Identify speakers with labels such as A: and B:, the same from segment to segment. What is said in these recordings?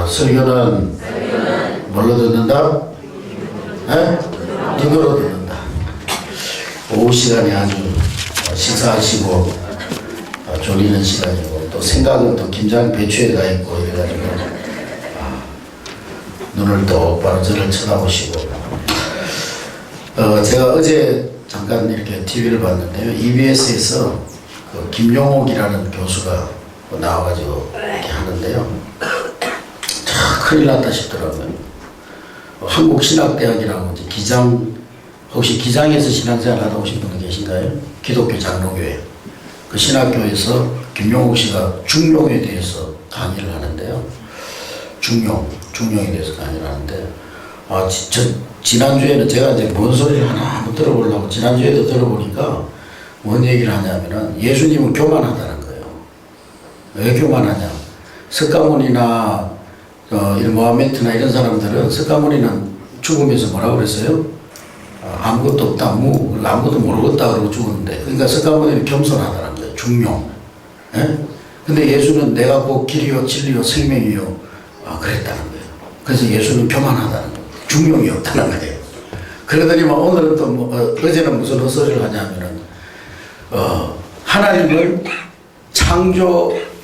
A: 자, 설교는 뭘로 듣는다? 눈으로 듣는다. 오후 시간에 아주 식사하시고 졸리는 시간이고 또 생각은 또 김장 배추에 가 있고 이래가지고 눈을 똑바로 저를 쳐다보시고 제가 어제 잠깐 이렇게 TV를 봤는데요. EBS에서 그 김용옥이라는 교수가 나와가지고 이렇게 하는데요. 참 큰일 났다 싶더라고요. 한국신학대학이라고 이제 기장, 혹시 기장에서 신앙생활 하다 오신 분 계신가요? 기독교 장로교회. 그 신학교에서 김용옥 씨가 중용에 대해서 강의를 하는데요. 중용에 대해서 강의를 하는데, 지난주에는 제가 이제 뭔 소리를 하나 한번 들어보려고 지난주에도 들어보니까 뭔 얘기를 하냐면은 예수님은 교만하다는 거예요. 왜 교만하냐? 석가모니나 이런 모하메트나 이런 사람들은 석가모니는 죽으면서 뭐라고 그랬어요? 아무것도 없다, 아무것도 모르겠다 그러고 죽었는데, 그러니까 석가모니는 겸손하다는 거예요. 중용. 예? 근데 예수는 내가 곧 길이요 진리요 생명이요 그랬다는 거예요. 그래서 예수는 교만하다는 거예요. 중용이 없다는 거예요. 그러더니만 오늘은 또 어제는 무슨 헛소리를 하냐면은 하나님을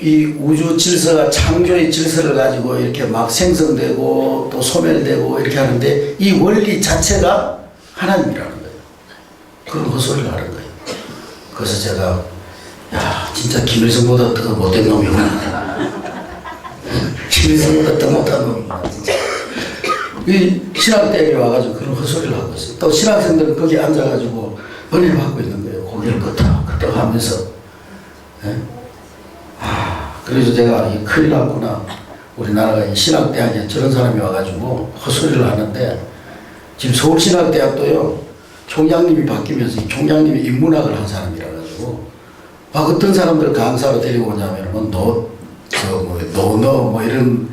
A: 이 우주 질서가 창조의 질서를 가지고 이렇게 막 생성되고 또 소멸되고 이렇게 하는데 이 원리 자체가 하나님이라는 거예요. 그런 헛소리를 하는 거예요. 그래서 제가 진짜 김일성보다 더 못된 놈이구나. 김일성보다 더 못한 놈이구나. 진짜. 이 신학대학에 와가지고 그런 헛소리를 하고 있어요. 또 신학생들은 거기 앉아가지고 은혜를 받고 있는 거예요. 고개를 끄덕끄덕 하면서. 네? 그래서 제가 큰일 났구나. 우리나라가 신학대학에 저런 사람이 와가지고 헛소리를 하는데, 지금 서울신학대학도요, 총장님이 바뀌면서 총장님이 인문학을 한 사람이라 가지고 어떤 사람들 강사로 데리고 오냐면 노너 이런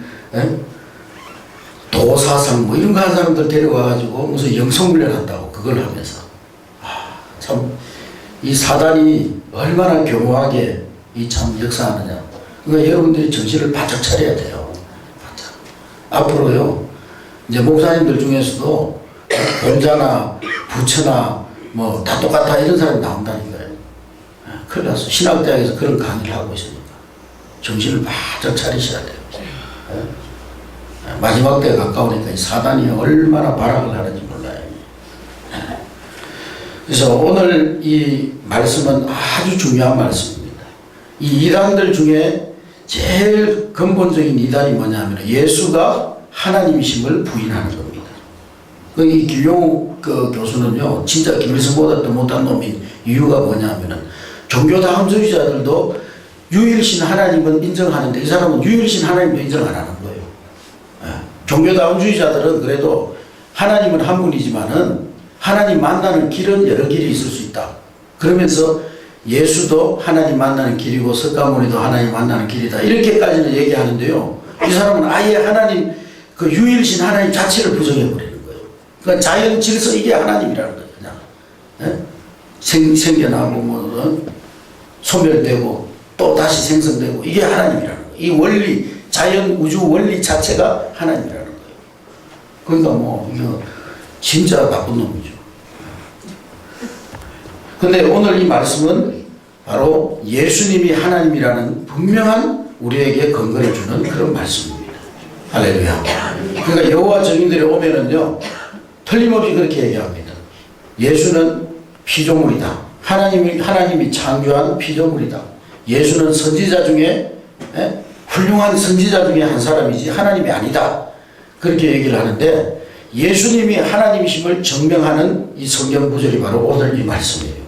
A: 도사상 이런 거 한 사람들 데려와가지고 무슨 영성훈련 한다고 그걸 하면서 참 이 사단이 얼마나 교묘하게 이 참 역사하느냐. 그러니까 여러분들이 정신을 바짝 차려야 돼요. 바짝. 앞으로요, 이제 목사님들 중에서도 권자나 부처나 뭐 다 똑같아 이런 사람이 나온다는 거예요. 큰일 났어. 신학대학에서 그런 강의를 하고 있으니까 정신을 바짝 차리셔야 돼요. 마지막 때가 가까우니까 이 사단이 얼마나 발악을 하는지 몰라요. 그래서 오늘 이 말씀은 아주 중요한 말씀입니다. 이 이단들 중에 제일 근본적인 이단이 뭐냐면 예수가 하나님이심을 부인하는 겁니다. 이 김용옥 교수는요, 진짜 김일성보다 더 못한 놈인 이유가 뭐냐면은 종교다음주의자들도 유일신 하나님은 인정하는데 이 사람은 유일신 하나님도 인정 안 하는 거예요. 종교다음주의자들은 그래도 하나님은 한 분이지만은 하나님 만나는 길은 여러 길이 있을 수 있다. 그러면서 예수도 하나님 만나는 길이고 석가모니도 하나님 만나는 길이다. 이렇게까지는 얘기하는데요. 이 사람은 아예 하나님, 그 유일신 하나님 자체를 부정해버리는 거예요. 그러니까 자연 질서 이게 하나님이라는 거예요. 그냥. 생겨나고 소멸되고 또 다시 생성되고 이게 하나님이라는 거예요. 이 원리, 자연 우주 원리 자체가 하나님이라는 거예요. 그러니까 이거 진짜 나쁜 놈이죠. 근데 오늘 이 말씀은 바로 예수님이 하나님이라는 분명한 우리에게 근거를 주는 그런 말씀입니다. 할렐루야. 그러니까 여호와 증인들이 오면은요, 틀림없이 그렇게 얘기합니다. 예수는 피조물이다. 하나님이 창조한 피조물이다. 예수는 선지자 중에 훌륭한 선지자 중에 한 사람이지 하나님이 아니다. 그렇게 얘기를 하는데 예수님이 하나님이심을 증명하는 이 성경 구절이 바로 오늘 이 말씀이에요.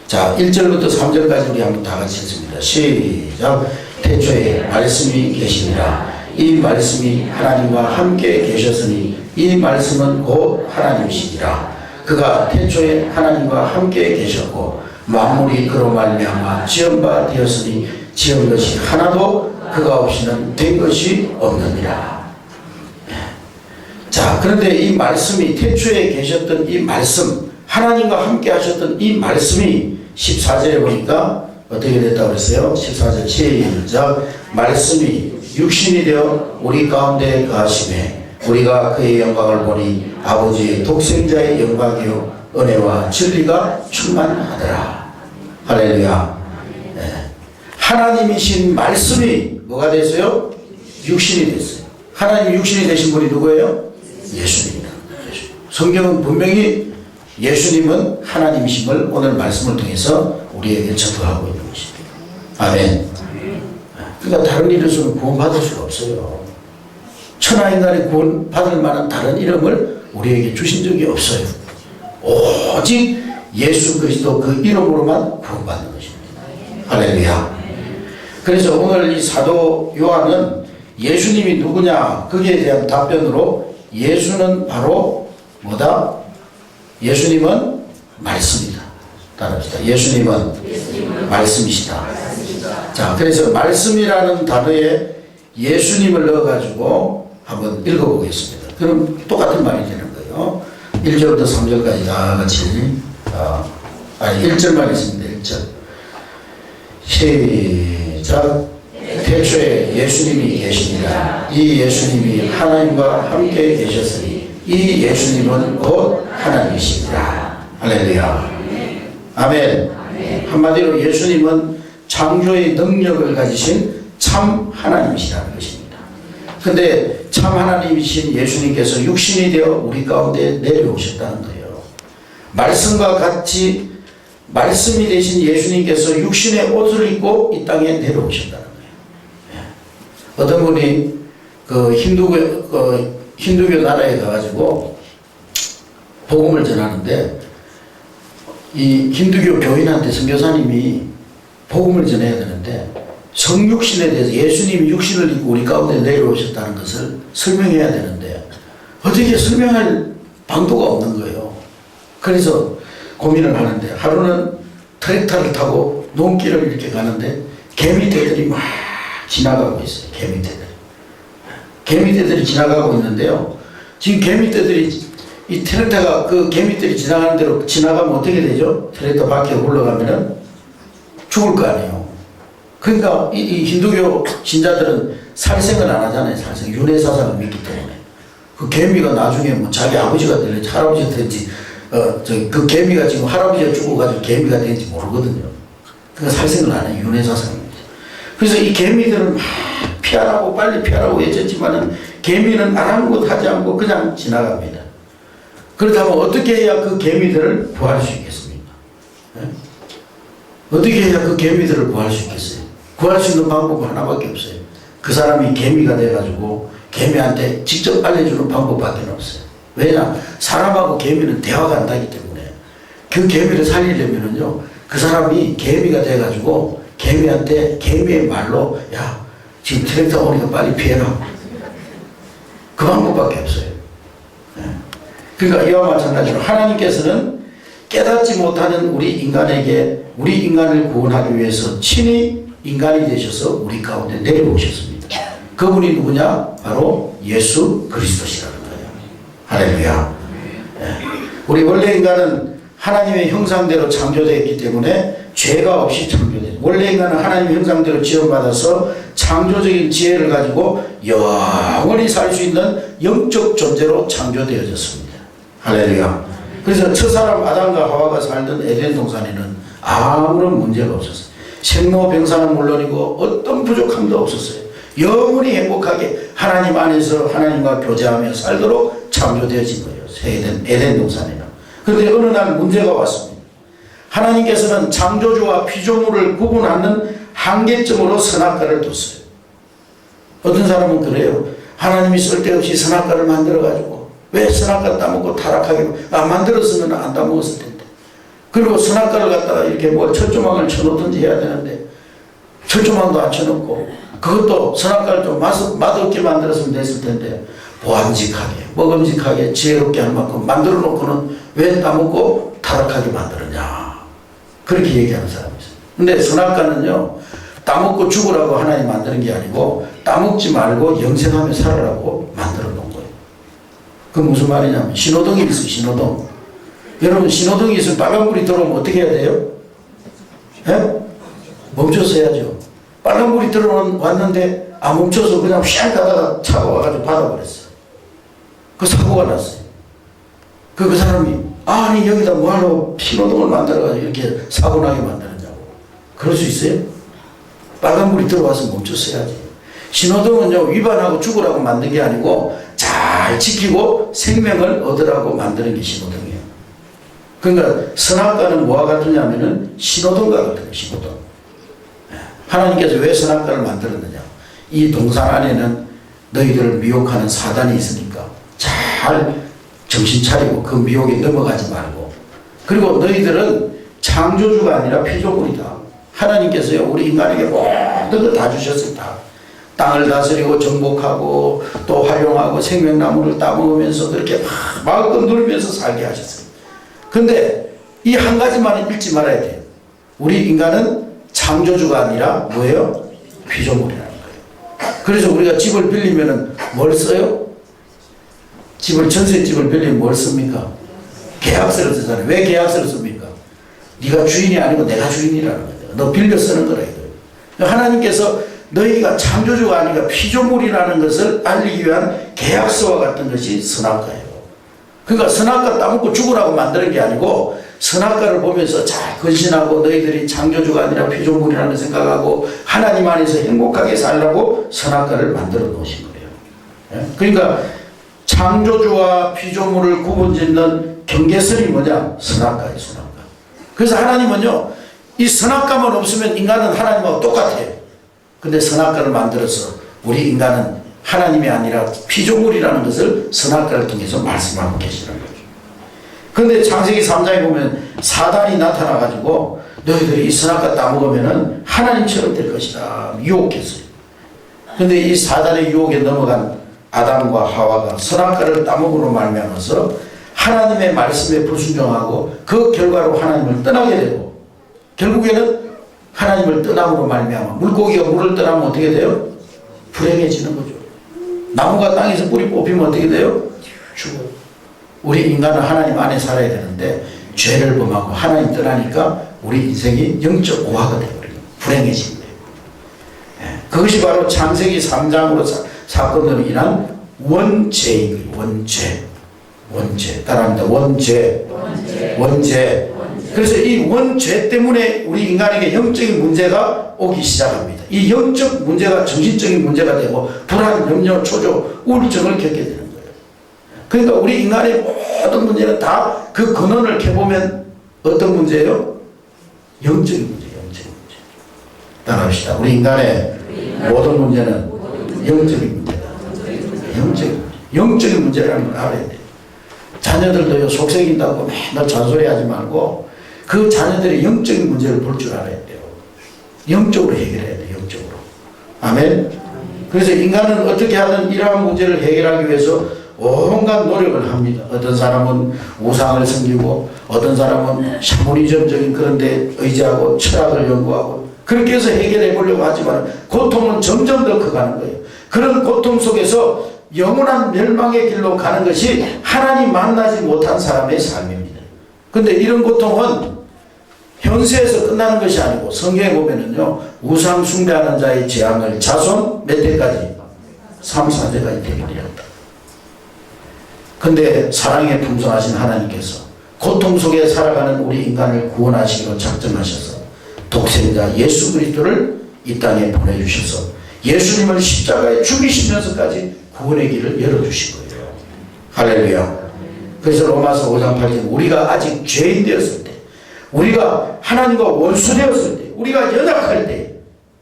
A: 자, 1절부터 3절까지 우리 한번 다 같이 읽습니다. 시작. 태초에 말씀이 계시니라. 이 말씀이 하나님과 함께 계셨으니 이 말씀은 곧 하나님이시니라. 그가 태초에 하나님과 함께 계셨고 만물이 그로 말미암아 지은 바 되었으니 지은 것이 하나도 그가 없이는 된 것이 없느니라. 자, 그런데 이 말씀이 태초에 계셨던 이 말씀, 하나님과 함께 하셨던 이 말씀이 14절에 보니까 어떻게 됐다고 그랬어요? 14절 시작. 말씀이 육신이 되어 우리 가운데 거하심에 우리가 그의 영광을 보니 아버지의 독생자의 영광이요 은혜와 진리가 충만하더라. 할렐루야. 하나님이신 말씀이 뭐가 됐어요? 육신이 됐어요. 하나님 육신이 되신 분이 누구예요? 예수님입니다. 성경은 분명히 예수님은 하나님이심을 오늘 말씀을 통해서 우리에게 전도하고 있는 것입니다. 아멘. 그러니까 다른 이름으로는 구원받을 수가 없어요. 천하인간이 구원받을 만한 다른 이름을 우리에게 주신 적이 없어요. 오직 예수 그리스도 그 이름으로만 구원받는 것입니다. 할렐루야. 그래서 오늘 이 사도 요한은 예수님이 누구냐 거기에 대한 답변으로 예수는 바로 뭐다? 예수님은 말씀이다. 따라합시다. 예수님은 말씀이시다. 자, 그래서 말씀이라는 단어에 예수님을 넣어가지고 한번 읽어보겠습니다. 그럼 똑같은 말이 되는 거예요. 1절부터 3절까지 다 같이 1절만 있습니다. 1절 시작. 태초에 예수님이 계시니라. 이 예수님이 하나님과 함께 계셨으니 이 예수님은 곧 하나님이시니라. 할렐루야. 아멘. 한마디로 예수님은 창조의 능력을 가지신 참 하나님이시라는 것입니다. 근데 참 하나님이신 예수님께서 육신이 되어 우리 가운데 내려오셨다는 거예요. 말씀과 같이 말씀이 되신 예수님께서 육신의 옷을 입고 이 땅에 내려오셨다는 거예요. 어떤 분이 그 힌두교 나라에 가가지고 복음을 전하는데 이 힌두교 교인한테 선교사님이 복음을 전해야 되는데 성육신에 대해서 예수님이 육신을 입고 우리 가운데 내려오셨다는 것을 설명해야 되는데 어떻게 설명할 방도가 없는 거예요. 그래서 고민을 하는데 하루는 트랙터를 타고 논길을 이렇게 가는데 개미떼들이 막 지나가고 있어요. 개미떼들이 지나가고 있는데요. 지금 개미떼들이 이 트랙터가 그 개미떼들이 지나가는 대로 지나가면 어떻게 되죠? 트랙터 밖에 올라가면은 죽을 거 아니에요. 그러니까 이 힌두교 신자들은 살생을 안 하잖아요. 살생. 윤회사상을 믿기 때문에. 그 개미가 나중에 뭐 자기 아버지가 될지 할아버지가 될지 그 개미가 지금 할아버지가 죽어가지고 개미가 된지 모르거든요. 그러니까 살생을 안 해요. 윤회사상입니다. 그래서 이 개미들은 막 피하라고 빨리 피하라고 외쳤지만은 개미는 아무것도 하지 않고 그냥 지나갑니다. 그렇다면 어떻게 해야 그 개미들을 구할 수 있겠습니까? 네? 어떻게 해야 그 개미들을 구할 수 있겠어요? 구할 수 있는 방법은 하나밖에 없어요. 그 사람이 개미가 돼가지고 개미한테 직접 알려주는 방법밖에 없어요. 왜냐? 사람하고 개미는 대화가 안 나기 때문에 그 개미를 살리려면은요, 그 사람이 개미가 돼가지고 개미한테 개미의 말로 야, 지금 트랙터 오니까 빨리 피해라. 그 방법밖에 없어요. 그러니까 이와 마찬가지로 하나님께서는 깨닫지 못하는 우리 인간에게 우리 인간을 구원하기 위해서 친히 인간이 되셔서 우리 가운데 내려오셨습니다. 그분이 누구냐? 바로 예수 그리스도시라는 거예요. 할렐루야. 우리 원래 인간은 하나님의 형상대로 창조되었기 때문에 죄가 없이 창조돼요. 원래 인간은 하나님의 형상대로 지원받아서 창조적인 지혜를 가지고 영원히 살 수 있는 영적 존재로 창조되어졌습니다. 할렐루야. 그래서 첫사람 아담과 하와가 살던 에덴 동산에는 아무런 문제가 없었어요. 생로병사는 물론이고 어떤 부족함도 없었어요. 영원히 행복하게 하나님 안에서 하나님과 교제하며 살도록 창조되어진 거예요. 에덴 동산에는. 그런데 어느 날 문제가 왔습니다. 하나님께서는 창조주와 피조물을 구분하는 한계점으로 선악과를 뒀어요. 어떤 사람은 그래요. 하나님이 쓸데없이 선악과를 만들어가지고 왜 선악과 따먹고 타락하게 만들었으면 안 따먹었을 텐데. 그리고 선악과를 갖다가 이렇게 뭐 철조망을 쳐놓든지 해야 되는데 철조망도 안 쳐놓고 그것도 선악과를 좀 맛없게 만들었으면 됐을 텐데 보암직하게 먹음직하게 지혜롭게 할 만큼 만들어 놓고는 왜 따먹고 타락하게 만들었냐. 그렇게 얘기하는 사람이 있어요. 근데 선악과는요, 따먹고 죽으라고 하나님 만드는 게 아니고 따먹지 말고 영생하며 살으라고 만들어 놓은 거예요. 그 무슨 말이냐면 신호등이 있어요. 신호등. 여러분 신호등이 있으면 빨간불이 들어오면 어떻게 해야 돼요? 예? 멈춰서 해야죠. 빨간불이 들어왔는데 안 멈춰서 그냥 휘앙 가다가 차가 와가지고 받아버렸어요. 그 사고가 났어요. 그 사람이 아니 여기다 뭐하러 신호등을 만들어가지고 이렇게 사고 나게 만드느냐고. 그럴 수 있어요? 빨간불이 들어와서 멈췄어야지. 신호등은요 위반하고 죽으라고 만든 게 아니고 잘 지키고 생명을 얻으라고 만드는 게 신호등이에요. 그러니까 선악과는 뭐와 같으냐면은 신호등과 같은 신호등. 하나님께서 왜 선악과를 만들었느냐. 이 동산 안에는 너희들을 미혹하는 사단이 있으니까 잘 정신 차리고 그 미혹에 넘어가지 말고, 그리고 너희들은 창조주가 아니라 피조물이다. 하나님께서요 우리 인간에게 모든 걸 다 주셨습니다. 땅을 다스리고 정복하고 또 활용하고 생명나무를 따먹으면서 그렇게 막 마음껏 누리면서 살게 하셨어요. 근데 이 한 가지만 잊지 말아야 돼요. 우리 인간은 창조주가 아니라 뭐예요? 피조물이라는 거예요. 그래서 우리가 집을 빌리면은 뭘 써요? 전세집을 빌리면 뭘 씁니까? 계약서를 쓰잖아요. 왜 계약서를 씁니까? 네가 주인이 아니고 내가 주인이라는 거예요. 너 빌려 쓰는 거라 이거예요. 하나님께서 너희가 창조주가 아니라 피조물이라는 것을 알리기 위한 계약서와 같은 것이 선악과예요. 그러니까 선악과 따먹고 죽으라고 만드는 게 아니고 선악과를 보면서 잘 근신하고 너희들이 창조주가 아니라 피조물이라는 생각하고 하나님 안에서 행복하게 살라고 선악과를 만들어 놓으신 거예요. 그러니까 창조주와 피조물을 구분짓는 경계선이 뭐냐? 선악과예요. 선악과. 그래서 하나님은요 이 선악과만 없으면 인간은 하나님하고 똑같아요. 근데 선악과를 만들어서 우리 인간은 하나님이 아니라 피조물이라는 것을 선악과를 통해서 말씀하고 계시는 거죠. 그런데 창세기 3장에 보면 사단이 나타나가지고 너희들이 이 선악과 따먹으면 하나님처럼 될 것이다 유혹했어요. 그런데 이 사단의 유혹에 넘어간 아담과 하와가 선악과를 따먹으로 말미암아서 하나님의 말씀에 불순종하고 그 결과로 하나님을 떠나게 되고, 결국에는 하나님을 떠남으로 말미암아 물고기가 물을 떠나면 어떻게 돼요? 불행해지는 거죠. 나무가 땅에서 뿌리 뽑히면 어떻게 돼요? 죽어요. 우리 인간은 하나님 안에 살아야 되는데 죄를 범하고 하나님 떠나니까 우리 인생이 영적 고화가 되어버려요. 불행해지는 거예요. 그것이 바로 창세기 3장으로 사건으로 인한 원죄인 거예요. 원죄. 따라합니다. 원죄. 그래서 이 원죄 때문에 우리 인간에게 영적인 문제가 오기 시작합니다. 이 영적 문제가 정신적인 문제가 되고 불안, 염려, 초조, 우울증을 겪게 되는 거예요. 그러니까 우리 인간의 모든 문제는 다 그 근원을 캐보면 어떤 문제예요? 영적인 문제. 따라합시다. 우리 인간의 모든 문제는 영적인 문제다. 영적인 문제라는 걸 알아야 돼요. 자녀들도요 속썩인다고 맨날 잔소리하지 말고 그 자녀들의 영적인 문제를 볼 줄 알아야 돼요. 영적으로 해결해야 돼요. 영적으로. 아멘. 그래서 인간은 어떻게 하든 이러한 문제를 해결하기 위해서 온갖 노력을 합니다. 어떤 사람은 우상을 섬기고 어떤 사람은 샤머니즘적인 그런 데 의지하고 철학을 연구하고 그렇게 해서 해결해 보려고 하지만 고통은 점점 더 커가는 거예요. 그런 고통 속에서 영원한 멸망의 길로 가는 것이 하나님 만나지 못한 사람의 삶입니다. 근데 이런 고통은 현세에서 끝나는 것이 아니고 성경에 보면은요 우상 숭배하는 자의 재앙을 자손 몇 대까지? 3, 4대까지 되게 되었다. 근데 사랑에 풍성하신 하나님께서 고통 속에 살아가는 우리 인간을 구원하시기로 작정하셔서 독생자 예수 그리스도를 이 땅에 보내주셔서 예수님을 십자가에 죽이시면서까지 구원의 길을 열어주신 거예요. 할렐루야. 그래서 로마서 5장 8절 우리가 아직 죄인 되었을 때, 우리가 하나님과 원수 되었을 때, 우리가 연약할 때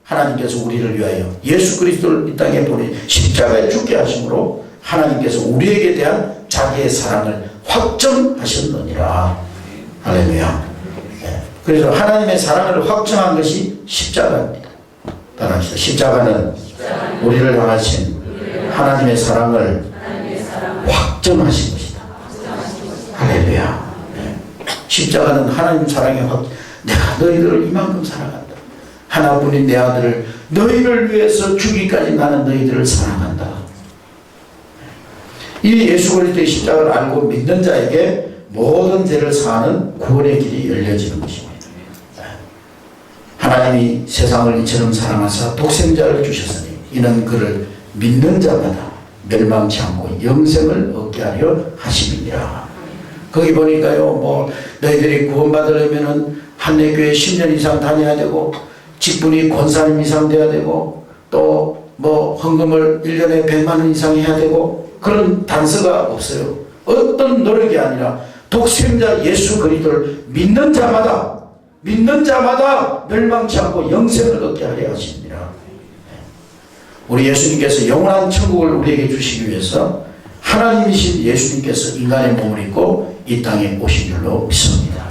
A: 하나님께서 우리를 위하여 예수 그리스도를 이 땅에 보내 십자가에 죽게 하심으로 하나님께서 우리에게 대한 자기의 사랑을 확정하셨느니라. 할렐루야. 그래서 하나님의 사랑을 확정한 것이 십자가입니다. 따라합시다. 십자가는 우리를 향하신 하나님의 사랑을 확정하신 것이다. 할렐루야. 십자가는 하나님 사랑의 내가 너희들을 이만큼 사랑한다. 하나뿐인 내 아들을 너희를 위해서 주기까지 나는 너희들을 사랑한다. 이 예수 그리스도의 십자가를 알고 믿는 자에게 모든 죄를 사하는 구원의 길이 열려지는 것입니다. 하나님이 세상을 이처럼 사랑하사 독생자를 주셨으니 이는 그를 믿는 자마다 멸망치 않고 영생을 얻게 하려 하심이니라. 거기 보니까요, 뭐 너희들이 구원받으려면은 한내교회 10년 이상 다녀야 되고 직분이 권사님 이상 돼야 되고 또 뭐 헌금을 1년에 100만 원 이상 해야 되고 그런 단서가 없어요. 어떤 노력이 아니라 독생자 예수 그리스도를 믿는 자마다 멸망치 않고 영생을 얻게 하려 하십니다. 우리 예수님께서 영원한 천국을 우리에게 주시기 위해서 하나님이신 예수님께서 인간의 몸을 입고 이 땅에 오신 줄로 믿습니다.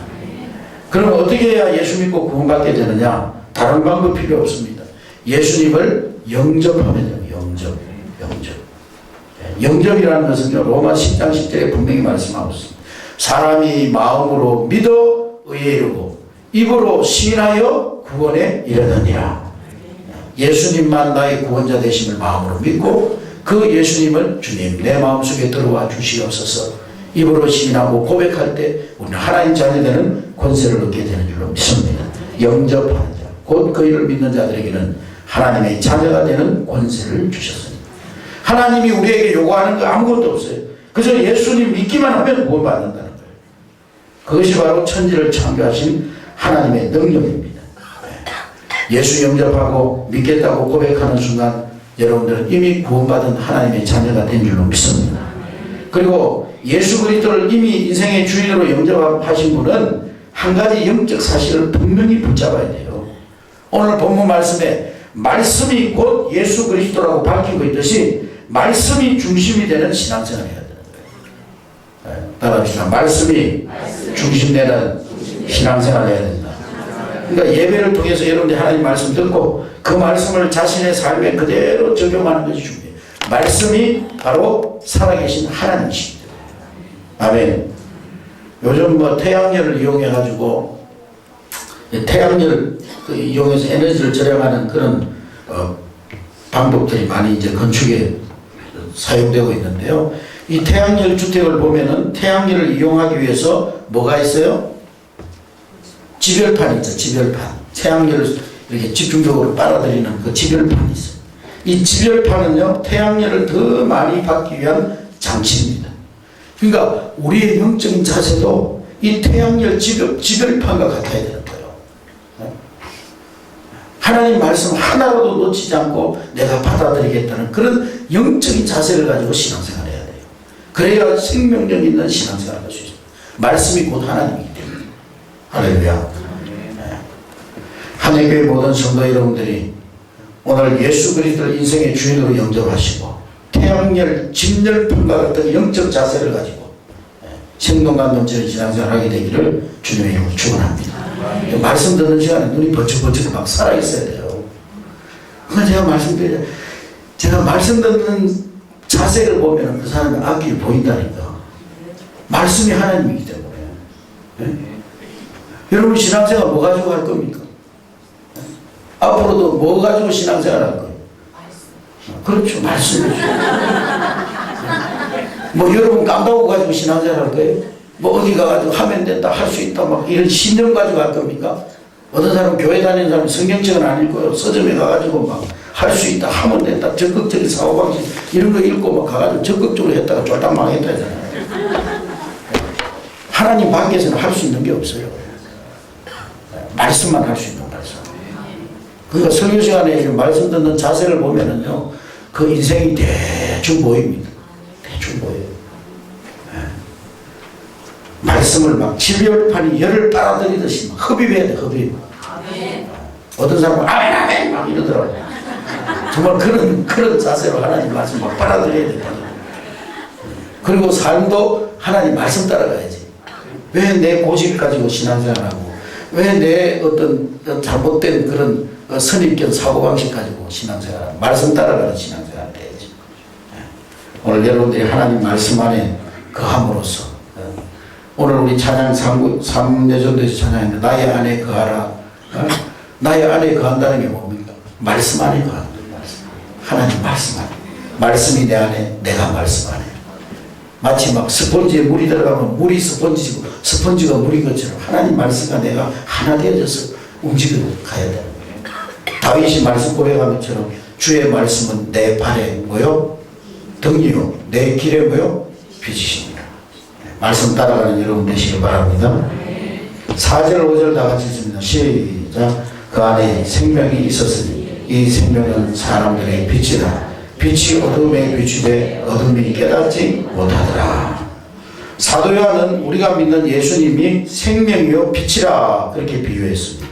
A: 그럼 어떻게 해야 예수 믿고 구원받게 되느냐? 다른 방법 필요 없습니다. 예수님을 영접하면 돼요. 영접이라는 것은요, 로마 10장 10절에 분명히 말씀하고 있습니다. 사람이 마음으로 믿어 의에 이르고 입으로 시인하여 구원에 이르느니라. 예수님만 나의 구원자 되심을 마음으로 믿고 그 예수님을 주님 내 마음속에 들어와 주시옵소서 입으로 시인하고 고백할 때 우리는 하나님 자녀되는 권세를 얻게 되는 줄로 믿습니다. 영접하는 자, 곧 그 일을 믿는 자들에게는 하나님의 자녀가 되는 권세를 주셨습니다. 하나님이 우리에게 요구하는 거 아무것도 없어요. 그저 예수님 믿기만 하면 구원받는다는 거예요. 그것이 바로 천지를 창조하신 하나님의 능력입니다. 예수 영접하고 믿겠다고 고백하는 순간 여러분들은 이미 구원받은 하나님의 자녀가 된 줄로 믿습니다. 그리고 예수 그리스도를 이미 인생의 주인으로 영접하신 분은 한 가지 영적 사실을 분명히 붙잡아야 돼요. 오늘 본문 말씀에 말씀이 곧 예수 그리스도라고 밝히고 있듯이 말씀이 중심이 되는 신앙생활을 해야 되는 거예요. 따라합시다. 말씀이 중심되는 신앙생활을 해야 된다. 그러니까 예배를 통해서 여러분들이 하나님 말씀 듣고 그 말씀을 자신의 삶에 그대로 적용하는 것이 중요해요. 말씀이 바로 살아계신 하나님이십니다. 아멘. 요즘 뭐 태양열을 이용해가지고 태양열을 이용해서 에너지를 절약하는 그런 방법들이 많이 이제 건축에 사용되고 있는데요. 이 태양열 주택을 보면은 태양열을 이용하기 위해서 뭐가 있어요? 지별판이 있죠. 지별판. 태양열을 이렇게 집중적으로 빨아들이는 그 지별판이 있어요. 이 지별판은요, 태양열을 더 많이 받기 위한 장치입니다. 그러니까 우리의 영적인 자세도 이 태양열 지별판과 같아야 되는 거예요. 하나님 말씀 하나라도 놓치지 않고 내가 받아들이겠다는 그런 영적인 자세를 가지고 신앙생활을 해야 돼요. 그래야 생명력 있는 신앙생활을 할 수 있어요. 말씀이 곧 하나님이기 때문에. 할렐루야. 한해교회 모든 성도 여러분들이 오늘 예수 그리스도를 인생의 주인으로 영접하시고 태양열, 진열판과 같은 영적 자세를 가지고 생동감 넘치는 신앙생활을 하게 되기를 주님의 이름으로 축원합니다. 말씀 듣는 시간에 눈이 번쩍번쩍 막 살아있어야 돼요. 그러니까 제가 말씀 듣는 자세를 보면 그 사람의 앞길이 보인다니까. 말씀이 하나님이기 때문에. 네? 여러분 신앙생활 뭐 가지고 할 겁니까? 앞으로도 뭐 가지고 신앙생활 할 거예요? 그렇죠. 말씀이죠. 뭐 여러분 깜다고 가지고 신앙생활 할 거예요? 뭐 어디 가가지고 하면 된다, 할 수 있다, 막 이런 신념 가지고 할 겁니까? 어떤 사람은 교회 다니는 사람은 성경책은 안 읽고요. 서점에 가가지고 막 할 수 있다, 하면 된다, 적극적인 사고방식 이런 거 읽고 막 가가지고 적극적으로 했다가 쫄딱 망했다 하잖아요. 하나님 밖에서는 할 수 있는 게 없어요. 말씀만 할 수 있는 말씀. 그러니까 설교 시간에 말씀 듣는 자세를 보면은요, 그 인생이 대충 보입니다. 대충 보여요. 말씀을 막 지별판이 열을 빨아들이듯이 막 흡입해야 돼, 흡입. 어떤 사람은 아멘, 아멘! 막 이러더라고요. 정말 그런 자세로 하나님 말씀 막 빨아들여야 돼. 그리고 삶도 하나님 말씀 따라가야지. 왜 내 고집 가지고 신앙생활하고, 왜 내 어떤 잘못된 그런 선입견 사고방식 가지고 신앙생활하고, 말씀 따라가는 신앙생활을 해야지. 오늘 여러분들이 하나님 말씀 안에 거함으로써 오늘 우리 찬양 3여전도에서 찬양했는데 나의 안에 거하라. 나의 안에 거한다는 게 뭡니까? 말씀 안에 거한다. 하나님 말씀 안에. 말씀이 내 안에, 내가 말씀 안에. 마치 막 스펀지에 물이 들어가면 물이 스펀지고 스펀지가 물인 것처럼 하나님 말씀과 내가 하나 되어져서 움직여 가야 되는 거예요. 다윗이 말씀 고백한 것처럼 주의 말씀은 내 발에 뭐요? 등이요 내 길에 뭐요? 빛이십니다. 말씀 따라가는 여러분 되시길 바랍니다. 4절 5절 다 같이 읽습니다. 시작. 그 안에 생명이 있었으니 이 생명은 사람들의 빛이다. 빛이 어둠에 비추되 어둠이 깨닫지 못하더라. 사도 요한은 우리가 믿는 예수님이 생명이요 빛이라 그렇게 비유했습니다.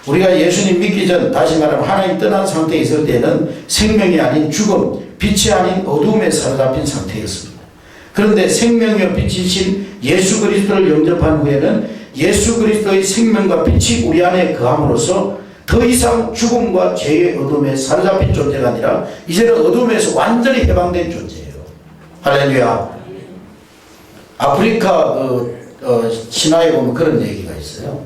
A: 우리가 예수님 믿기 전, 다시 말하면 하나님 떠난 상태에 있을 때는 생명이 아닌 죽음, 빛이 아닌 어둠에 사로잡힌 상태였습니다. 그런데 생명이요 빛이신 예수 그리스도를 영접한 후에는 예수 그리스도의 생명과 빛이 우리 안에 거함으로써 더 이상 죽음과 죄의 어둠에 사로잡힌 존재가 아니라 이제는 어둠에서 완전히 해방된 존재예요. 할렐루야. 아프리카 신화에 보면 그런 얘기가 있어요.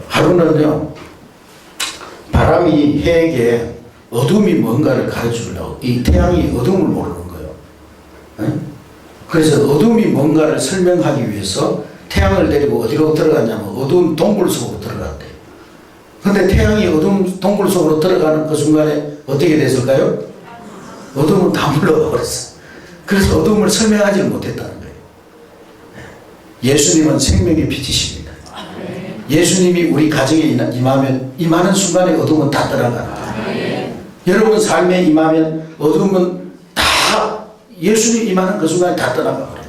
A: 하루는요 바람이 해에게 어둠이 뭔가를 가르쳐주려고, 이 태양이 어둠을 모르는 거예요. 그래서 어둠이 뭔가를 설명하기 위해서 태양을 데리고 어디로 들어갔냐면 어두운 동굴 속으로 들어갔대요. 근데 태양이 어두운 동굴 속으로 들어가는 그 순간에 어떻게 됐을까요? 어둠은 다 물러가 버렸어요. 그래서 어둠을 설명하지 못했다는 거예요. 예수님은 생명의 빛이십니다. 예수님이 우리 가정에 임하는 순간에 어둠은 다 떠나간다. 여러분 삶에 임하면 어둠은 다 예수님 임하는 그 순간에 다 떠나가거든요.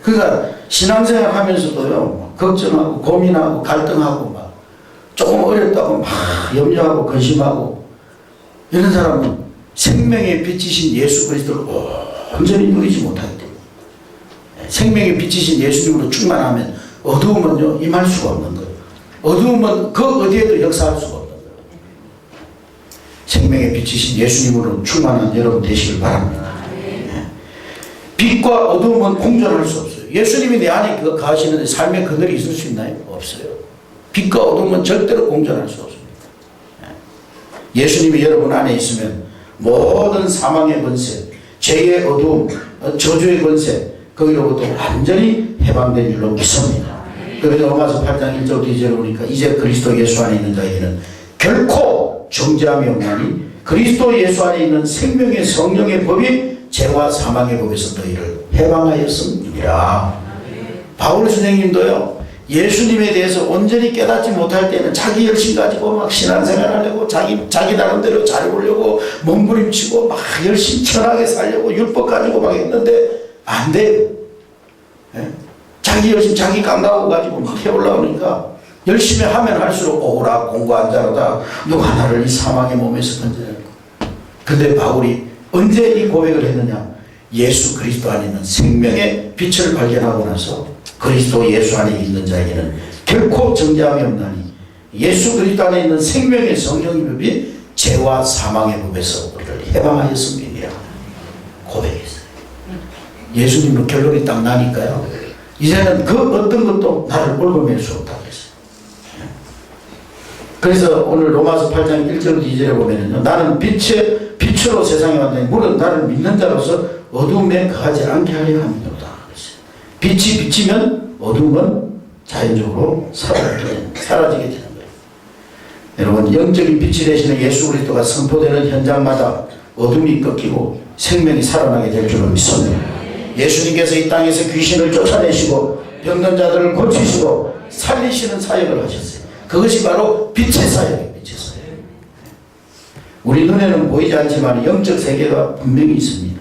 A: 그러니까 신앙생활 하면서도요 걱정하고 고민하고 갈등하고 막 조금 어렵다고 막 염려하고 근심하고 이런 사람은 생명의 빛이신 예수 그리스도를 온전히 누리지 못하기 때문에, 생명의 빛이신 예수님으로 충만하면 어두움은요 임할 수가 없는 거예요. 어두움은 그 어디에도 역사할 수가 없는 거예요. 생명의 빛이신 예수님으로 충만한 여러분 되시길 바랍니다. 빛과 어두움은 공존할 수 없어요. 예수님이 내 안에 거하시는데 삶의 그늘이 있을 수 있나요? 없어요. 빛과 어두움은 절대로 공존할 수 없습니다. 예수님이 여러분 안에 있으면 모든 사망의 권세, 죄의 어두움, 저주의 권세, 거기로부터 완전히 해방된 줄로 믿습니다. 그래서 로마서 8장 1절 2절을 보니까 이제 그리스도 예수 안에 있는 자에게는 결코 정죄함이 없나니 그리스도 예수 안에 있는 생명의 성령의 법이 죄와 사망의 법에서 너희를 해방하였습니다. 바울 선생님도요 예수님에 대해서 온전히 깨닫지 못할 때는 자기 열심 가지고 막 신앙생활 하려고 자기 나름대로 잘해보려고 몸부림치고 막 열심히 천하게 살려고 율법 가지고 막 했는데 안 돼요. 자기 열심 자기 깡다고 가지고 막 해올라오니까 열심히 하면 할수록 오라 공부 안 잘하다 누가 나를 이 사망의 몸에서 건져낼 까. 근데 바울이 언제 이 고백을 했느냐? 예수 그리스도 안에 있는 생명의 빛을 발견하고 나서 그리스도 예수 안에 있는 자에게는 결코 정죄함이 없나니 예수 그리스도 안에 있는 생명의 성령의 법이 죄와 사망의 법에서 우리를 해방하였습니다. 고백했어요. 예수님은 결론이 딱 나니까요 이제는 그 어떤 것도 나를 얽어맬 수 없다고 했어요. 그래서 오늘 로마서 8장 1절 2절에 보면은요 나는 빛으로 세상에 왔다니 물론 나를 믿는 자로서 어둠에 거하지 않게 하려 합니다. 빛이 비치면 어둠은 자연적으로 사라지게 되는 거예요. 여러분 영적인 빛이 되시는 예수 그리스도가 선포되는 현장마다 어둠이 꺾이고 생명이 살아나게 될 줄을 믿습니다. 예수님께서 이 땅에서 귀신을 쫓아내시고 병든 자들을 고치시고 살리시는 사역을 하셨어요. 그것이 바로 빛의 사역이에요. 빛의 사역. 우리 눈에는 보이지 않지만 영적 세계가 분명히 있습니다.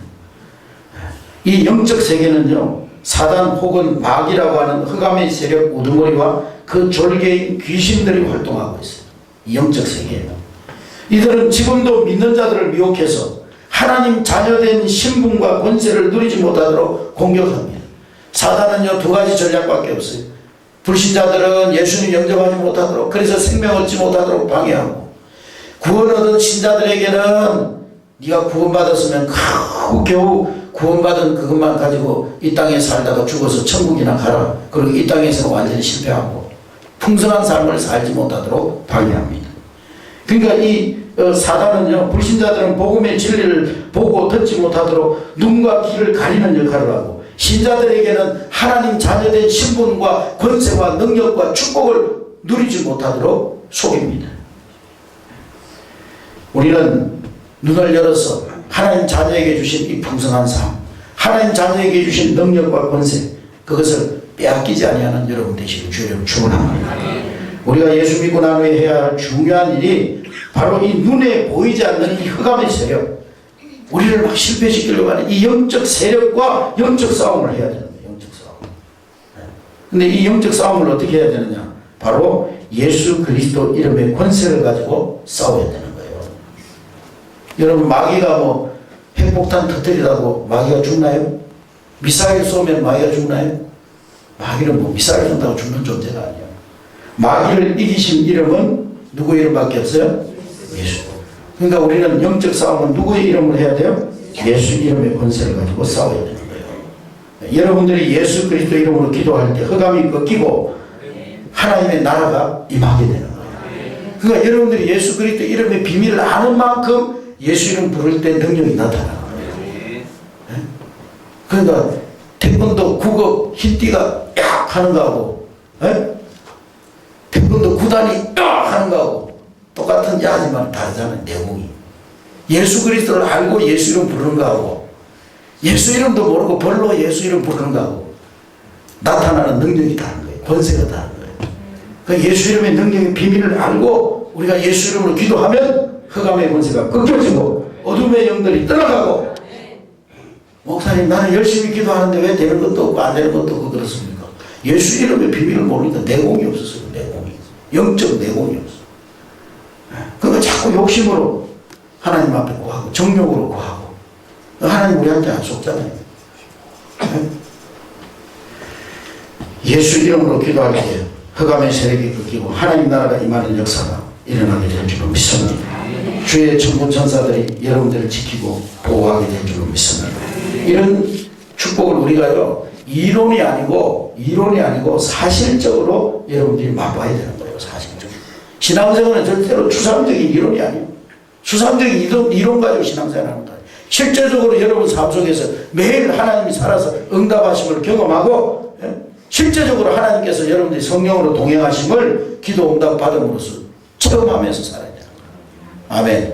A: 이 영적 세계는요 사단 혹은 마귀라고 하는 흑암의 세력 우두머리와 그 졸개인 귀신들이 활동하고 있어요. 이 영적 세계에는 이들은 지금도 믿는 자들을 미혹해서 하나님 자녀된 신분과 권세를 누리지 못하도록 공격합니다. 사단은요 두 가지 전략밖에 없어요. 불신자들은 예수님 영접하지 못하도록, 그래서 생명 얻지 못하도록 방해하고, 구원 얻은 신자들에게는 네가 구원받았으면 겨우 구원받은 그것만 가지고 이 땅에 살다가 죽어서 천국이나 가라. 그리고 이 땅에서는 완전히 실패하고 풍성한 삶을 살지 못하도록 방해합니다. 그러니까 이 사단은요 불신자들은 복음의 진리를 보고 듣지 못하도록 눈과 귀를 가리는 역할을 하고, 신자들에게는 하나님 자녀된 신분과 권세와 능력과 축복을 누리지 못하도록 속입니다. 우리는 눈을 열어서 하나님 자녀에게 주신 이 풍성한 삶, 하나님 자녀에게 주신 능력과 권세, 그것을 빼앗기지 아니하는 여러분 되시길 주님 축원합니다. 우리가 예수 믿고 난 후에 해야 할 중요한 일이 바로 이 눈에 보이지 않는 이 흑암의 세력, 우리를 막 실패시키려고 하는 이 영적 세력과 영적 싸움을 해야 되는 거예요. 영적 싸움. 근데 이 영적 싸움을 어떻게 해야 되느냐? 바로 예수 그리스도 이름의 권세를 가지고 싸워야 되는 거예요. 여러분, 마귀가 뭐 핵폭탄 터뜨리라고 마귀가 죽나요? 미사일 쏘면 마귀가 죽나요? 마귀는 뭐 미사일 쏜다고 죽는 존재가 아니에요. 마귀를 이기신 이름은 누구 이름밖에 없어요? 예수. 그러니까 우리는 영적 싸움은 누구의 이름으로 해야 돼요? 예수 이름의 권세를 가지고 싸워야 되는 거예요. 여러분들이 예수 그리스도 이름으로 기도할 때 흑암이 꺾이고 하나님의 나라가 임하게 되는 거예요. 그러니까 여러분들이 예수 그리스도 이름의 비밀을 아는 만큼 예수 이름 부를 때 능력이 나타나는 거예요. 그러니까 태권도 국어 히띠가 약 하는 거하고 태권도 구단이 약 하는 거하고 똑같은 야지만 다르잖아요. 내용이. 예수 그리스도를 알고 예수 이름 부르는 거하고 예수 이름도 모르고 벌로 예수 이름 부르는 거하고 나타나는 능력이 다른 거예요. 권세가 다른 거예요. 그러니까 예수 이름의 능력의 비밀을 알고 우리가 예수 이름으로 기도하면 흑암의 권세가 끊겨지고 어둠의 영들이 떠나가고, 목사님 나는 열심히 기도하는데 왜 되는 것도 없고 안 되는 것도 없고 그렇습니까? 예수 이름의 비밀을 모르니까 내공이 없었어요. 내공이. 영적 내공이 없어. 그러니까 자꾸 욕심으로 하나님 앞에 구하고 정욕으로 구하고 하나님 우리한테 안 속잖아요. 예수 이름으로 기도할 때 흑암의 세력이 꺾이고 하나님 나라가 임하는 역사가 일어나게 될 줄로 믿습니다. 주의 천군 천사들이 여러분들을 지키고 보호하게 될 줄로 믿습니다. 이런 축복을 우리가요 이론이 아니고 사실적으로 여러분들이 맛봐야 되는 거예요. 사실적으로. 신앙생활은 절대로 추상적인 이론이 아니에요. 추상적인 이론 가지고 신앙생활하는 거예요. 실제적으로 여러분 삶 속에서 매일 하나님이 살아서 응답하심을 경험하고 실제적으로 하나님께서 여러분들이 성령으로 동행하심을 기도 응답 받음으로써 체험하면서 살아야 되는 거예요. 아멘.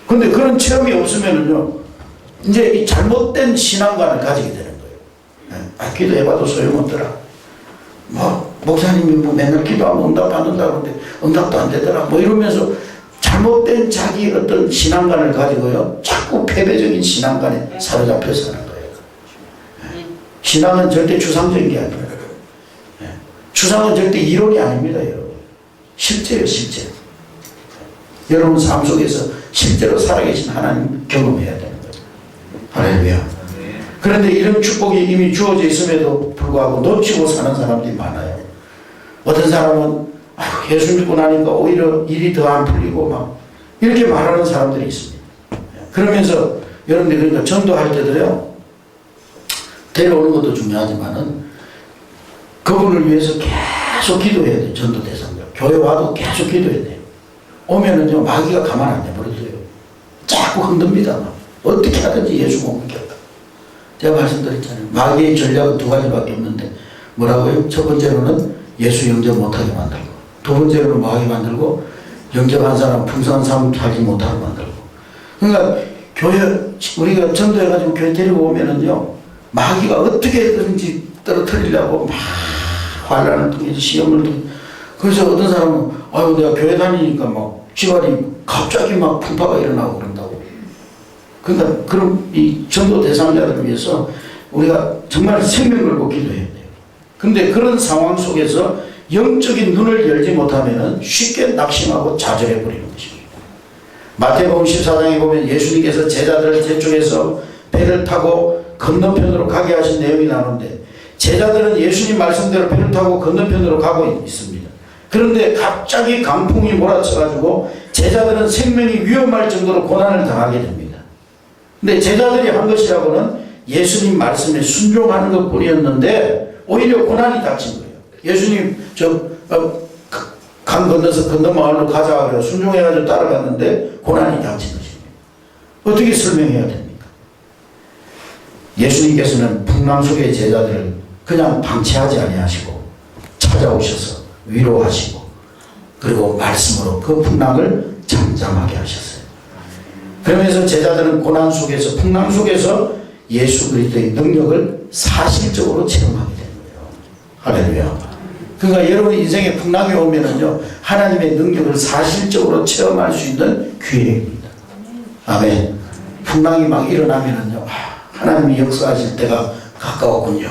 A: 그런데 그런 체험이 없으면은요 이제 이 잘못된 신앙관을 가지게 되는 거예요. 기도해봐도 소용없더라. 목사님이 맨날 기도하면 응답 받는다 그러는데 응답도 안 되더라. 이러면서 잘못된 자기 어떤 신앙관을 가지고요. 자꾸 패배적인 신앙관에 사로잡혀 사는 거예요. 신앙은 절대 추상적인 게 아니에요. 추상은 절대 이론이 아닙니다, 여러분. 실제예요, 실제. 여러분 삶 속에서 실제로 살아계신 하나님 경험해야 되는 거예요. 할렐루야. 그런데 이런 축복이 이미 주어져 있음에도 불구하고 놓치고 사는 사람들이 많아요. 어떤 사람은 예수 믿고 나니까 오히려 일이 더 안 풀리고 막 이렇게 말하는 사람들이 있습니다. 그러면서 여러분들 그러니까 전도할 때도요 데려오는 것도 중요하지만은 그분을 위해서 계속 기도해야 돼요. 전도 대상자 교회 와도 계속 기도해야 돼요. 오면은요 마귀가 가만 안 내버려둬요. 자꾸 흔듭니다. 어떻게 하든지 예수 못 믿겠다. 제가 말씀드렸잖아요. 마귀의 전략은 두 가지밖에 없는데 뭐라고요? 첫 번째로는 예수 영접 못하게 만들고, 두 번째로는 마귀 만들고, 영접한 사람 풍성한 삶 살지 못하게 만들고. 그러니까 교회 우리가 전도해가지고 교회 데리고 오면은요 마귀가 어떻게든지 떨어뜨리려고 막 환란을 통해서 시험을 통해. 그래서 어떤 사람은 내가 교회 다니니까 막 집안이 갑자기 막 풍파가 일어나고 그런다고. 그러니까 그럼 이 전도 대상자들을 위해서 우리가 정말 생명 걸고 기도해야 돼요. 근데 그런 상황 속에서 영적인 눈을 열지 못하면 쉽게 낙심하고 좌절해버리는 것입니다. 마태복음 14장에 보면 예수님께서 제자들을 저쪽에서 배를 타고 건너편으로 가게 하신 내용이 나오는데 제자들은 예수님 말씀대로 배를 타고 건너편으로 가고 있습니다. 그런데 갑자기 강풍이 몰아쳐가지고 제자들은 생명이 위험할 정도로 고난을 당하게 됩니다. 근데 제자들이 한 것이라고는 예수님 말씀에 순종하는 것 뿐이었는데 오히려 고난이 닥친 거예요. 예수님 강 건너서 건너마을로 가자 그래서 순종해가지고 따라갔는데 고난이 닥친 것입니다. 어떻게 설명해야 됩니까? 예수님께서는 풍랑 속의 제자들을 그냥 방치하지 아니하시고 찾아오셔서 위로하시고 그리고 말씀으로 그 풍랑을 잠 잠잠하게 하셨어요. 그러면서 제자들은 고난 속에서, 풍랑 속에서 예수 그리스도의 능력을 사실적으로 체험하게 된 거예요. 할렐루야. 그러니까 여러분 인생에 풍랑이 오면은요, 하나님의 능력을 사실적으로 체험할 수 있는 기회입니다. 아멘. 풍랑이 막 일어나면은요, 하나님이 역사하실 때가 가까웠군요.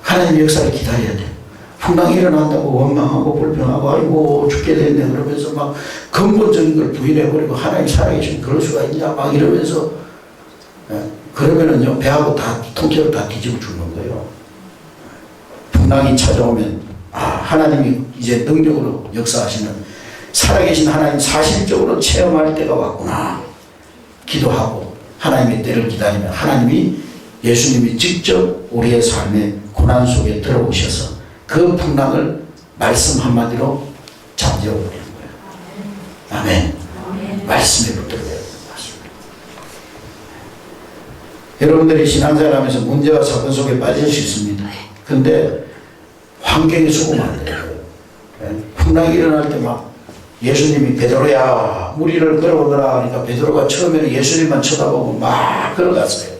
A: 하나님의 역사를 기다려야 돼요. 풍랑이 일어난다고 원망하고 불평하고 아이고 죽게 됐네 그러면서 막 근본적인 걸 부인해버리고 하나님 살아계시면 그럴 수가 있냐 막 이러면서, 그러면은요 배하고 다 통째로 다 뒤집어 죽는 거예요. 풍랑이 찾아오면 하나님이 이제 능력으로 역사하시는, 살아계신 하나님 사실적으로 체험할 때가 왔구나. 기도하고 하나님의 때를 기다리면 하나님이, 예수님이 직접 우리의 삶의 고난 속에 들어오셔서 그 풍랑을 말씀 한마디로 잠재워버리는 거예요. 아멘. 말씀에 붙들어야 되는 것입니다. 여러분들이 신앙생활하면서 문제와 사건 속에 빠질 수 있습니다. 근데 환경에 속으면 안 돼요. 풍랑이 일어날 때 막 예수님이 베드로야 무리를 걸어오더라 하니까 베드로가 처음에는 예수님만 쳐다보고 막 걸어갔어요.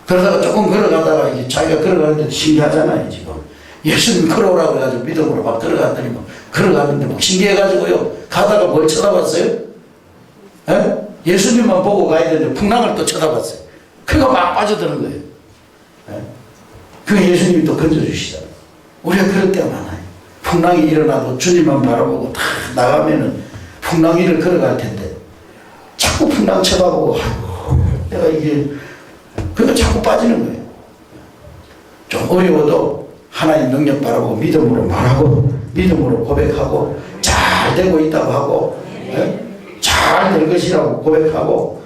A: 그러다가 조금 걸어가다가 이제 자기가 걸어가는데 신기하잖아요. 지금 예수님 걸어오라고 해가지고 믿음으로 막 걸어갔더니 막 걸어갔는데 막 신기해가지고요, 가다가 뭘 쳐다봤어요? 예수님만 보고 가야 되는데 풍랑을 또 쳐다봤어요. 그가 막 빠져드는 거예요. 그 예수님이 또 건져주시잖아요. 우리가 그럴 때가 많아요. 풍랑이 일어나도 주님만 바라보고 다 나가면은 풍랑 위를 걸어갈 텐데 자꾸 풍랑 쳐다보고 내가 이게 그러니까 자꾸 빠지는 거예요. 좀 어려워도 하나님 능력 바라보고 믿음으로 말하고 믿음으로 고백하고 잘 되고 있다고 하고 잘 될 것이라고 고백하고,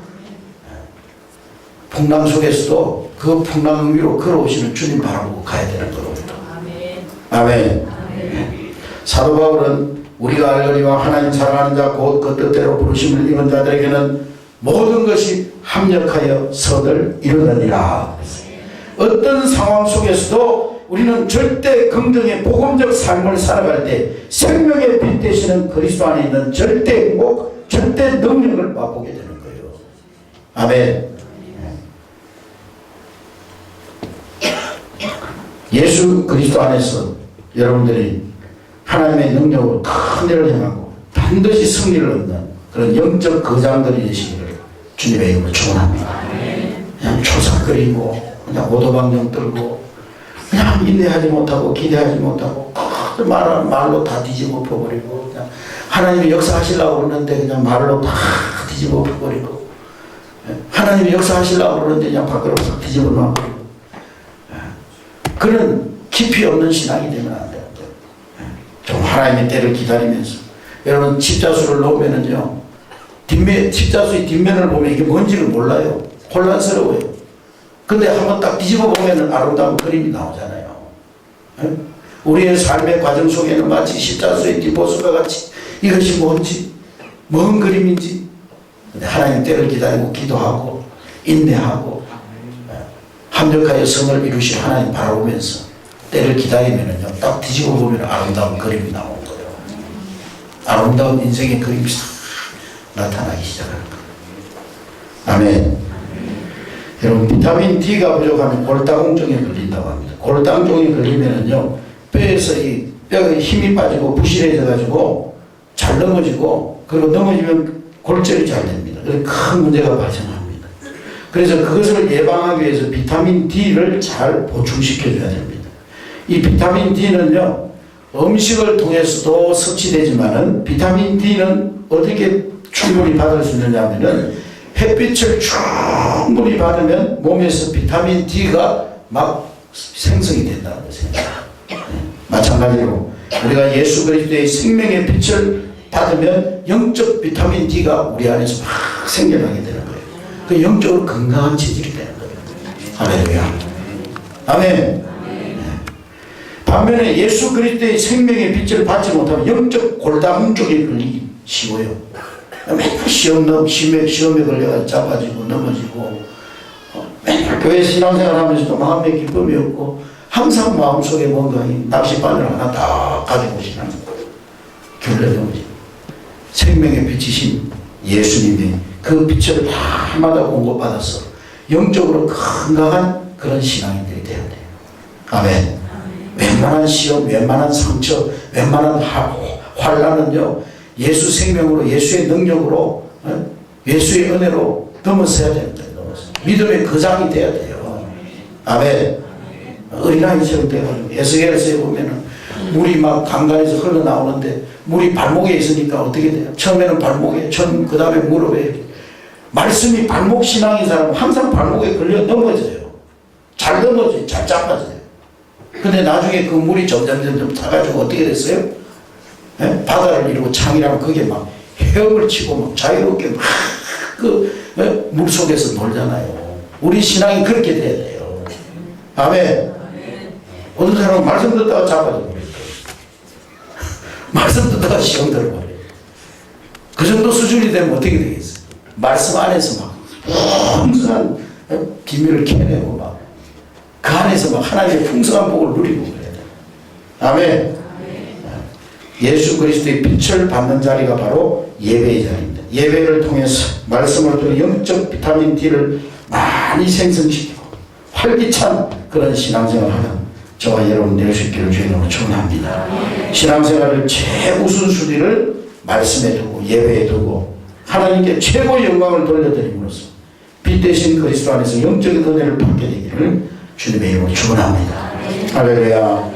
A: 풍랑 속에서도 그 풍랑 위로 걸어오시는 주님 바라보고 가야 되는 거로부터. 아멘. 사도 바울은 우리가 알거니와 하나님 사랑하는 자 곧 그 뜻대로 부르심을 입은 자들에게는 모든 것이 합력하여 선을 이루느니라. 어떤 상황 속에서도 우리는 절대 긍정의 복음적 삶을 살아갈 때 생명의 빛 되시는 그리스도 안에 있는 절대 행복, 절대 능력을 맛보게 되는 거예요. 아멘. 예수 그리스도 안에서 여러분들이 하나님의 능력으로 큰 일을 행하고 반드시 승리를 얻는 그런 영적 거장들이 되시기를 주님의 이름으로 축원합니다. 그냥 조사거리고 그냥 오도방정 떨고 그냥 인내하지 못하고 기대하지 못하고 말로 다 뒤집어 엎어버리고, 그냥 하나님이 역사하시려고 그러는데 그냥 말로 다 뒤집어 엎어버리고, 하나님이 역사하시려고 그러는데 그냥 밖으로 다 뒤집어 놔버리고, 그런 깊이 없는 신앙이 되면 안 돼요. 좀 하나님의 때를 기다리면서, 여러분 십자수를 놓으면은요, 십자수의 뒷면을 보면 이게 뭔지를 몰라요. 혼란스러워요. 근데 한번 딱 뒤집어 보면은 아름다운 그림이 나오잖아요. 우리의 삶의 과정 속에는 마치 십자수의 뒷모습과 같이 이것이 뭔지, 뭔 그림인지, 하나님 때를 기다리고 기도하고 인내하고 합력하여 성을 이루신 하나님 바라보면서 때를 기다리면은요, 딱 뒤집어 보면 아름다운 그림이 나오는 거예요. 아름다운 인생의 그림이 싹 나타나기 시작하는 거예요. 아멘. 여러분, 비타민 D가 부족하면 골다공증에 걸린다고 합니다. 골다공증에 걸리면은요, 뼈에서 이 뼈에 힘이 빠지고 부실해져가지고 잘 넘어지고, 그리고 넘어지면 골절이 잘 됩니다. 그래서 큰 문제가 발생합니다. 그래서 그것을 예방하기 위해서 비타민 D를 잘 보충시켜줘야 됩니다. 이 비타민 D는요, 음식을 통해서도 섭취되지만은, 비타민 D는 어떻게 충분히 받을 수 있느냐 하면은, 햇빛을 충분히 받으면 몸에서 비타민 D가 막 생성이 된다는 것이에요. 마찬가지로 우리가 예수 그리스도의 생명의 빛을 받으면 영적 비타민 D가 우리 안에서 막 생겨나게 되는 거예요. 그 영적으로 건강한 체질이 되는 거예요. 할렐루야. 아멘. 반면에 예수 그리스도의 생명의 빛을 받지 못하면 영적 골다공증에 걸리기 쉬워요. 맨날 시험에 걸려가 잡아지고 넘어지고, 맨날 교회 신앙생활 하면서도 마음의 기쁨이 없고, 항상 마음속에 뭔가 낚싯바늘 하나 딱 가지고 오시는 거예요. 결례 넘어지고. 생명의 빛이신 예수님이 그 빛을 날마다 공급받아서 영적으로 건강한 그런 신앙인들이 되어야 돼요. 아멘. 웬만한 시험, 웬만한 상처, 웬만한 환란은요, 예수 생명으로, 예수의 능력으로, 예수의 은혜로 넘어서야 됩니다. 믿음의 거장이 돼야 돼요. 아멘. 어린아이처럼 돼가지고 에스겔서에 보면은 물이 막 강간에서 흘러나오는데 물이 발목에 있으니까 어떻게 돼요? 처음에는 발목에, 그 다음에 무릎에. 말씀이 발목 신앙인 사람은 항상 발목에 걸려 넘어져요. 잘 넘어져요. 잘 잡아져요. 근데 나중에 그 물이 점점 타가지고 어떻게 됐어요? 예? 바다를 이루고 창이라면 그게 막 헤엄을 치고 막 자유롭게 막 그 물 속에서 놀잖아요. 우리 신앙이 그렇게 돼야 돼요. 아멘. 어떤 사람은 말씀 듣다가 잡아져 버려요. 말씀 듣다가 시험 들어버려요. 그 정도 수준이 되면 어떻게 되겠어요? 말씀 안에서 막 풍성한 비밀을 캐내고 막 그 안에서 막 하나님의 풍성한 복을 누리고 그래요. 아멘. 예수 그리스도의 빛을 받는 자리가 바로 예배의 자리입니다. 예배를 통해서 말씀을 통해 영적 비타민 D를 많이 생성시키고 활기찬 그런 신앙생활을 하는 저와 여러분 될 수 있기를 주님으로 축원합니다. 신앙생활을 최우선순위를 말씀에 두고 예배에 두고 하나님께 최고의 영광을 돌려드림으로써 빛 대신 그리스도 안에서 영적인 은혜를 받게 되기를 주님의 이름으로 축원합니다. 할렐루야.